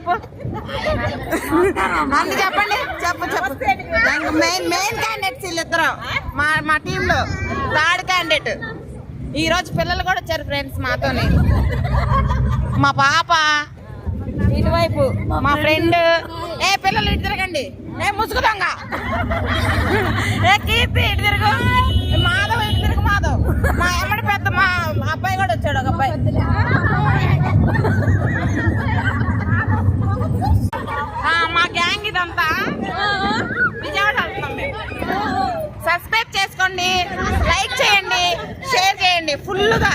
చెప్పు అన్ని చెప్పండి చెప్పు చెప్పు మెయిన్ క్యాండిడేట్స్ వీళ్ళిద్దరు మా టీంలో థర్డ్ క్యాండిడేట్. ఈ రోజు పిల్లలు కూడా వచ్చారు ఫ్రెండ్స్ మాతోని. మా పాప ఇటువైపు, మా ఫ్రెండ్. ఏ పిల్లలు ఇటు తిరగండి, ఏ ముసుగు దొంగ, ఏ కీర్తి ఇటు తిరుగు, మాధవ్ ఇటు తిరుగు మాధవ్. మా ఎమ్మడి పెద్ద మా అబ్బాయి కూడా వచ్చాడు, ఒక అబ్బాయి. మా గ్యాంగ్ ఇదంతా విజయవాడ వెళ్తున్నాం మేము. సబ్స్క్రైబ్ చేసుకోండి, లైక్ చేయండి, షేర్ చేయండి ఫుల్గా.